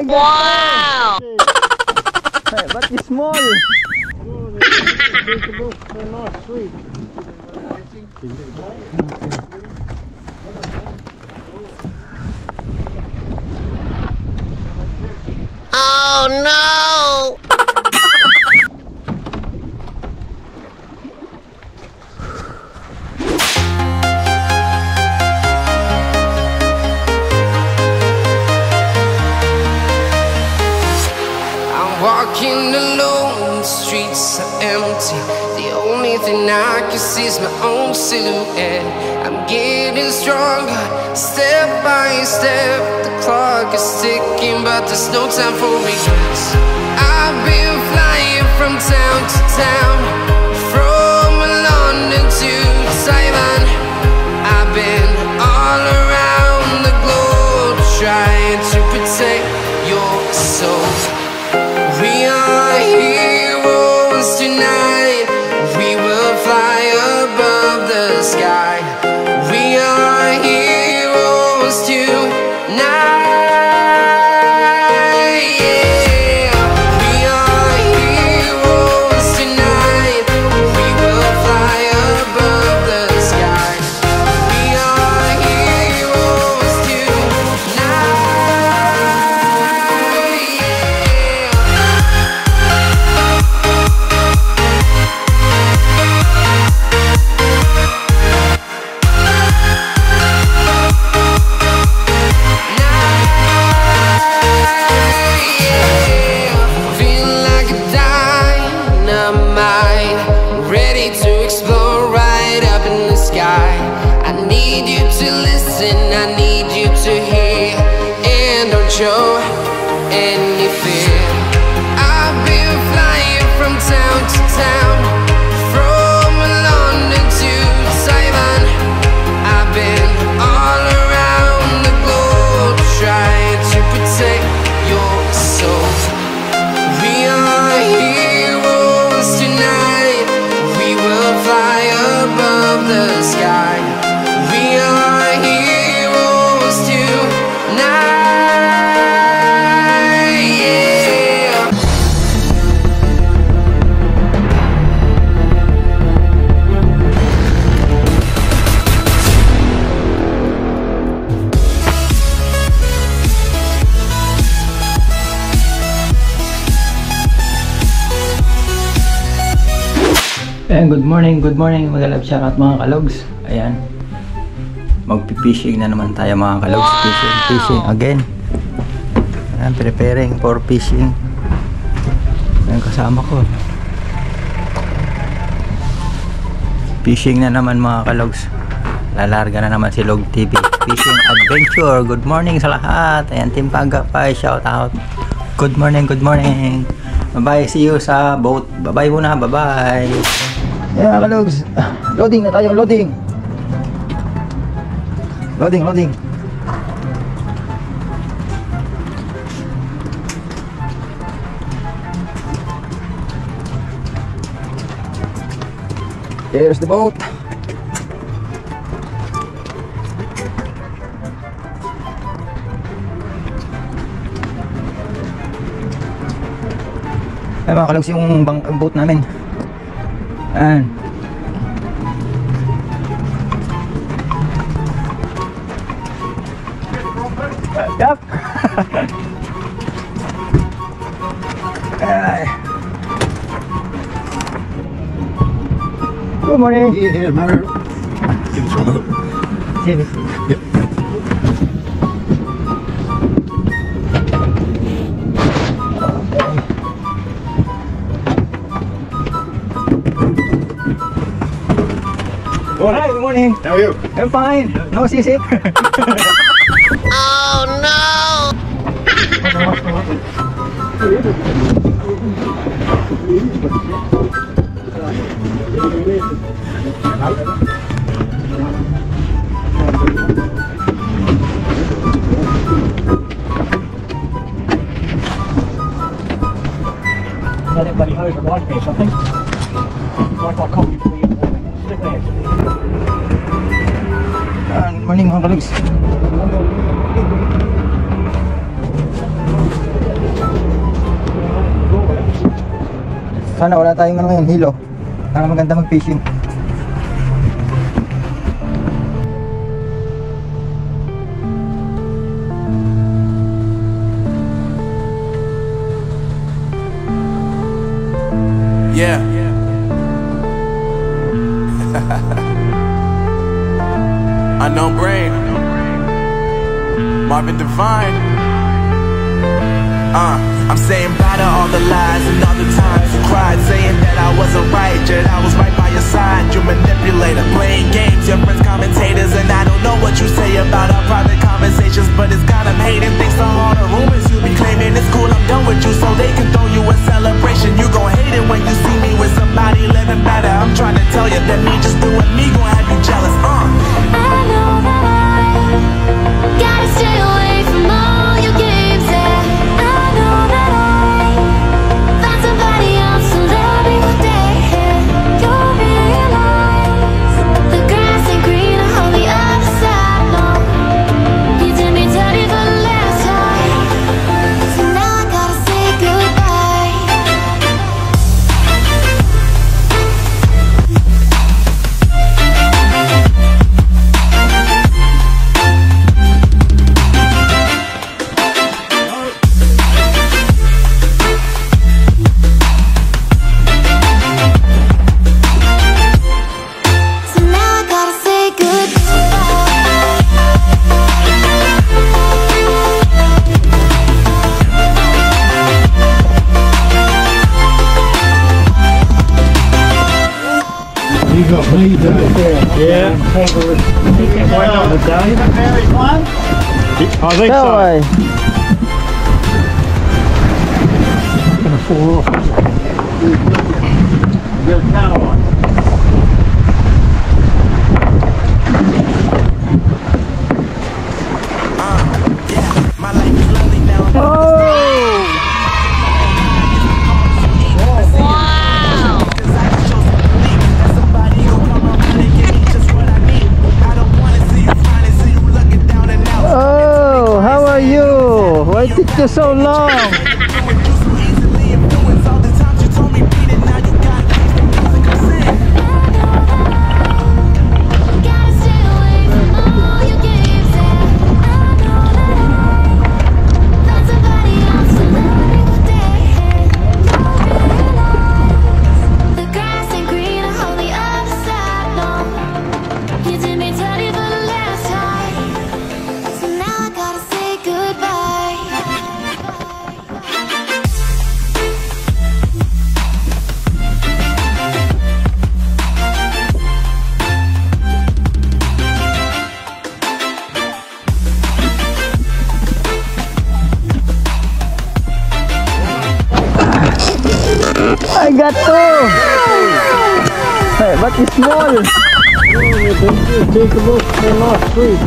Wow! Hey, but it's small. Oh no! Walking alone, the streets are empty. The only thing I can see is my own silhouette. I'm getting stronger, step by step. The clock is ticking, but there's no time for regrets. I've been flying from town to town, from London to Taiwan. I've been all around the globe, trying to protect your soul. We are heroes tonight. We will fly above the sky. We are heroes tonight. Yeah. We are heroes tonight. We will fly above the sky. We are heroes tonight. I need you to hear and don't show any fear. I've been flying from town to town, from London to Taiwan. I've been all around the globe, trying to protect your soul. We are heroes tonight. We will fly above the sky. We are heroes tonight, yeah. Ayan, good morning mga kalabs, shoutout mga kalogs. Ayan, magpi-fishing na naman tayo mga kalogs. Wow! Fishing again. Ayan, preparing for fishing. Ayan, kasama ko. Fishing na naman mga kalogs. Lalarga na naman si Log TV Fishing Adventure. Good morning sa lahat. Ayan, Team Pagapay, shoutout. Good morning. Bye-bye, see you sa boat. Bye-bye muna, bye-bye. Ayan mga kalogs, loading na tayo, loading. Here's the boat. Ay mga kalogs, yung boat namin. Ayan. Yup. Good morning. Yeah, matter. Give us a look. Yep. Oh, hi, good morning. How are you? I'm fine. No seasick. Oh no! Anybody knows the right piece, I think. Like my coffee, please. Stick there. Good morning mga kalogs. Sana wala tayong ano ngayon, hilo. Para maganda mag-fishing. Yeah. Unknown Brain, Marvin Divine. I'm saying bye to all the lies and all the times you cried, saying that I wasn't right, yet I was right by your side. You manipulator, playing games, your friends commentators, and I don't know what you say about our private conversations, but it's got them hating. Thanks to all the rumors you be claiming, it's cool, I'm done with you, so they can throw you a celebration. You gon' hate it when you see me with somebody living better. I'm trying to tell you that me just doing me gon' have you jealous. I know that I gotta stay away from all your games. Yeah, I know that I found somebody else to love me one day. You'll realize the grass ain't greener on the other side. No, you did me dirty for the last time, so now I gotta say goodbye. So now I gotta say You got me down there. Yeah. Why not the day? I think so. Gonna fall off. Get a towel on. My life is lovely now. Somebody gon' come around and give me just what I need. I don't wanna see you fine and see you looking down and out. Oh, how are you? Why it took you so long? You so easily influenced all the times you told me beat it. Now you got things to music I'm saying. gotta stay away from all your games. Yeah, I know that I found somebody else to love me one day. You'll realize the grass ain't greener on the other side. No, you did me dirty for the last time, so now I gotta say goodbye. I got two! Hey, but it's small! Take a look at the last week.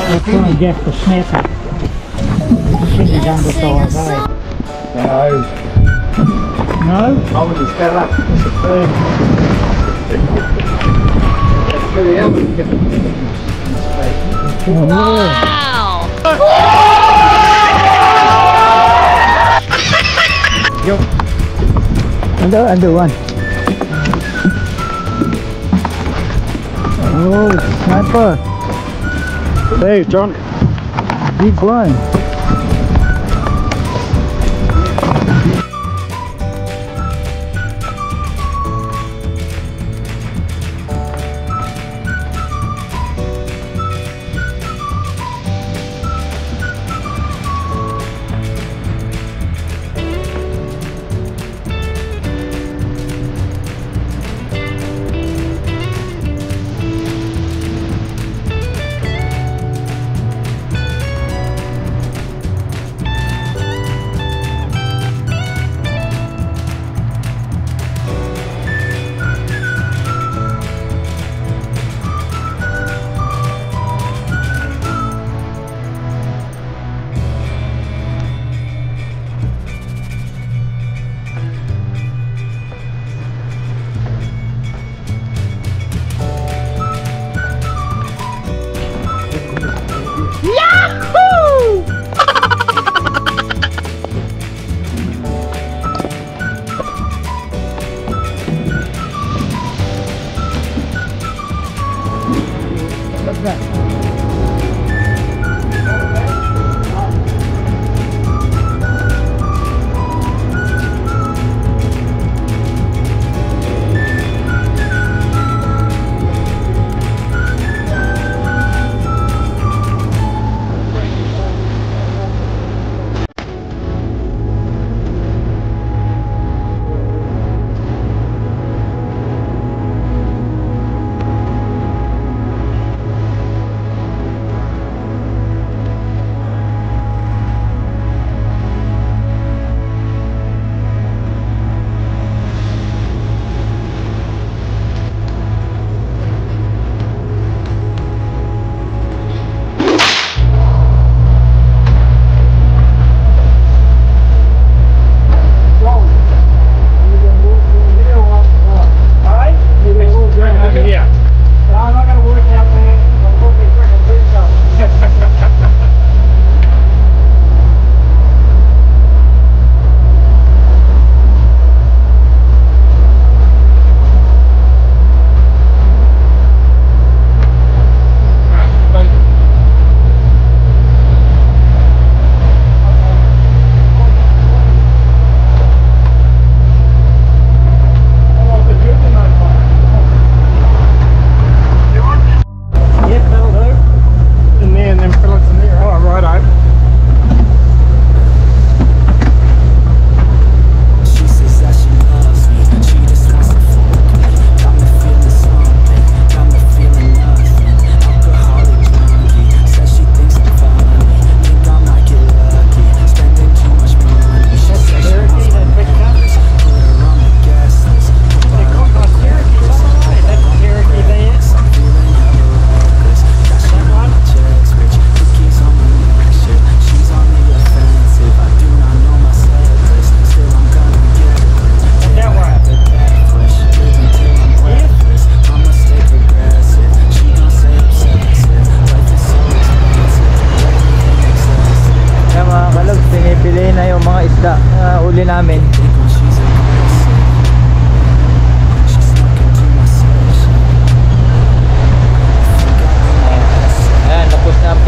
We're trying to get the snapper. Sitting down the side, eh? No? I would just fell up. Under one. Oh, sniper. Hey, John. Big one.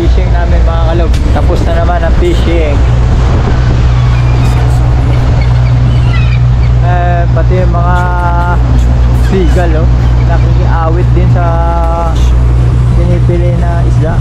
fishing namin mga kalog. Tapos na naman ang fishing. Pati yung mga seagull nakikiawit din sa pinipili na isda.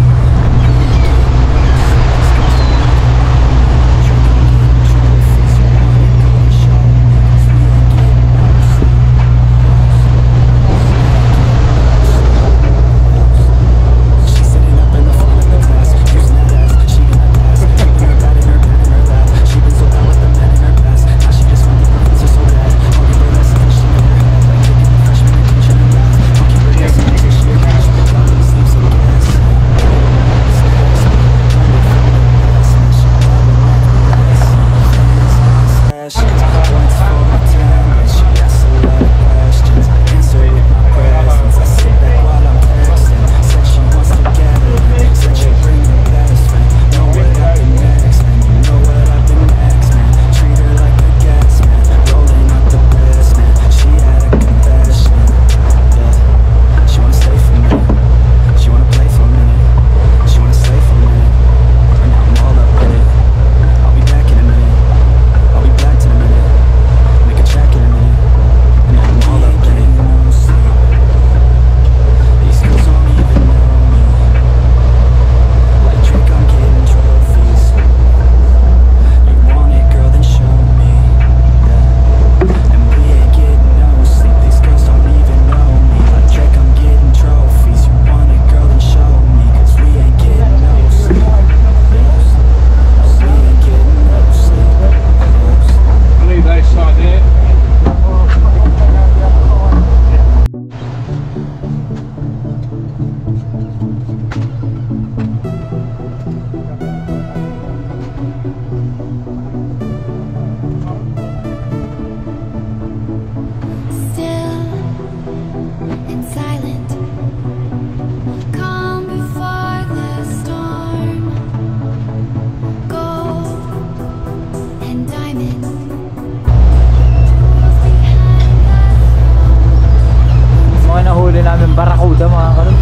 Barakuda mga kalog,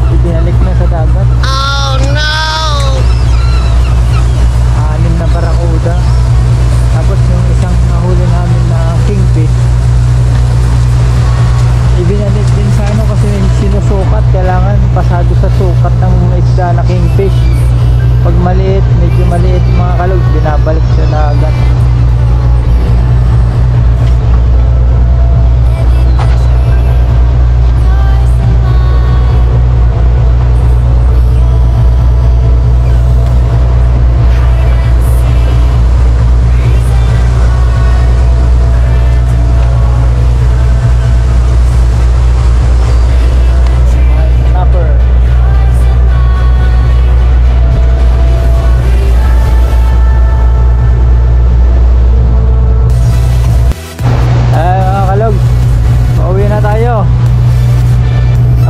ibinalik na sa dagat. Oh no! 6 na barakuda. Tapos yung isang nahuli namin na kingfish, ibinalik din sa ano kasi sinusukat, kailangan pasado sa sukat ng isda na kingfish. Pag maliit, medyo maliit mga kalog, binabalik sa dagat.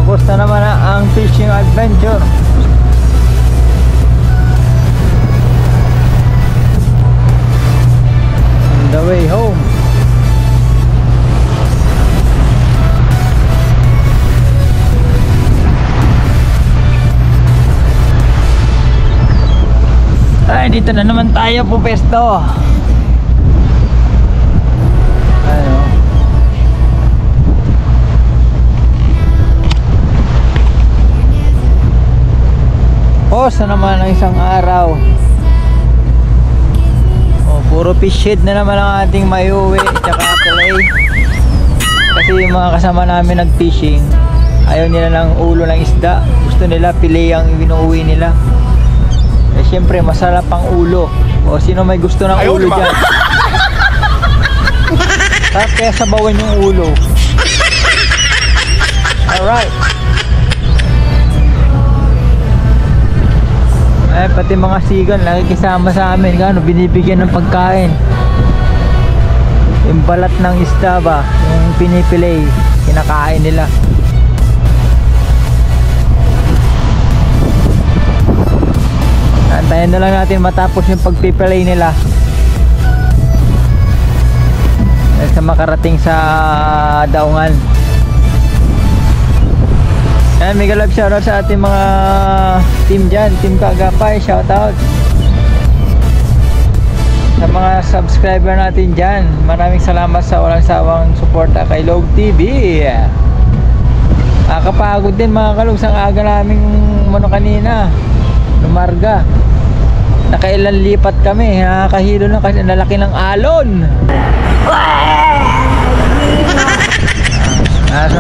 Tapos na naman ang fishing adventure. On the way home. Ay, dito na naman tayo po pesto. Pause na naman ang isang araw. Puro fish head na naman ang ating maiuwi tsaka play. Kasi yung mga kasama namin nag-fishing, ayaw nila ng ulo ng isda. Gusto nila fillet ang inuuwi nila. Eh syempre masarap ang ulo. O sino may gusto ng ulo dyan? Tapos kaya sabawan yung ulo. Alright. Pati mga sigan nakikisama sa amin, kano binibigyan ng pagkain. Yung balat ng isda ba, yung pinipilay, kinakain nila. Antayin na lang natin matapos yung pagpipilay nila sa makarating sa daungan. Yan, mega love shoutout sa ating mga team dyan. Team Kaagapay, shoutout. Sa mga subscriber natin dyan, maraming salamat sa walang sawang suporta kay Log TV. Nakakapagod din mga kalugs, ang aga naming kanina lumarga. Nakailan lipat kami, nakakahilo lang kasi nalaki ng alon.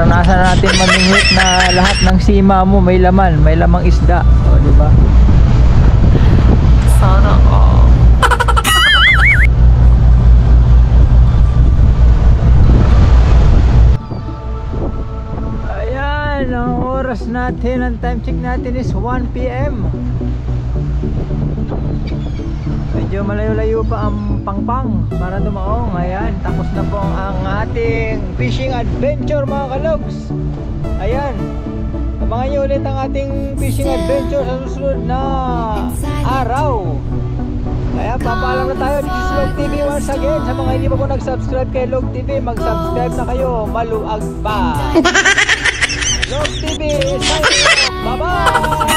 Nasa natin mamingwit na lahat ng sima mo may laman, may lamang isda. O, diba? Sana all. Ayan, ang oras natin, ang time check natin is 1 PM. Medyo malayo-layo pa ang pangpang para dumaong. Ayan, tapos na po ang ating fishing adventure mga kalogs. Ayan, abangan nyo ulit ang ating fishing adventure sa susunod na araw. Kaya papaalam na tayo. This is Log TV once again. Sa mga hindi pa po nag-subscribe kay Log TV, mag-subscribe na kayo. Maluag pa. Log TV, sign up. Bye-bye!